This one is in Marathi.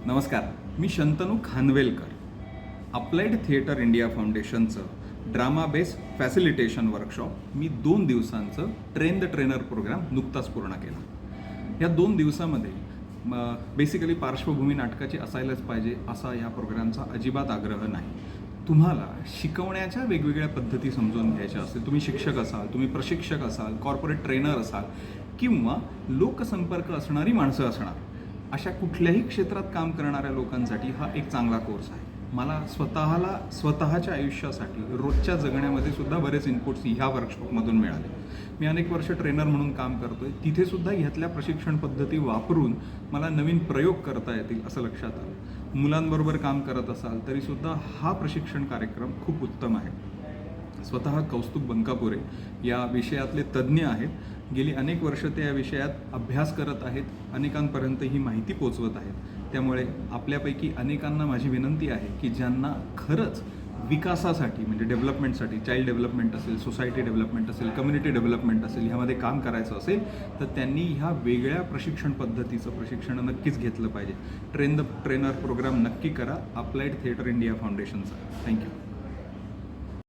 नमस्कार, मी Shantanu Khanvelkar. Applied theatre India फाउंडेशनचं ड्रामा बेस फॅसिलिटेशन वर्कशॉप मी 2 दिवसांचं ट्रेन द ट्रेनर प्रोग्राम नुकताच पूर्ण केला. या 2 दिवसामध्ये बेसिकली पार्श्वभूमी नाटकाची असायलाच पाहिजे असा या प्रोग्रामचा अजिबात आग्रह नाही. तुम्हाला शिकवण्याच्या वेगवेगळ्या पद्धती समजून घ्यायच्या असतील, तुम्ही शिक्षक असाल, तुम्ही प्रशिक्षक असाल, कॉर्पोरेट ट्रेनर असाल किंवा लोकसंपर्क असणारी माणसं असणार, अशा कुठल्याही क्षेत्रात काम करणाऱ्या लोकांसाठी हा एक चांगला कोर्स आहे. मला स्वतःच्या आयुष्यासाठी रोजच्या जगण्यामध्ये सुद्धा बरेच इनपुट्स ह्या वर्कशॉपमधून मिळाले. मी अनेक वर्ष ट्रेनर म्हणून काम करतोय, तिथे सुद्धा ह्यातल्या प्रशिक्षण पद्धती वापरून मला नवीन प्रयोग करता येतील असं लक्षात आलं. मुलांबरोबर काम करत असाल तरीसुद्धा हा प्रशिक्षण कार्यक्रम खूप उत्तम आहे. स्वतः कौस्तुभ बंकापुरे या विषयातले तज्ज्ञ आहेत. गेली अनेक वर्ष ते या विषयात अभ्यास करत आहेत, अनेकांपर्यंत ही माहिती पोचवत आहेत. त्यामुळे आपल्यापैकी अनेकांना माझी विनंती आहे की ज्यांना खरंच विकासासाठी म्हणजे डेव्हलपमेंटसाठी, चाइल्ड डेव्हलपमेंट असेल, सोसायटी डेव्हलपमेंट असेल, कम्युनिटी डेव्हलपमेंट असेल, ह्यामध्ये काम करायचं असेल तर त्यांनी ह्या वेगळ्या प्रशिक्षण पद्धतीचं प्रशिक्षण नक्कीच घेतलं पाहिजे. ट्रेन द ट्रेनर प्रोग्राम नक्की करा, अप्लाइड थिएटर इंडिया फाउंडेशनचा. थँक्यू.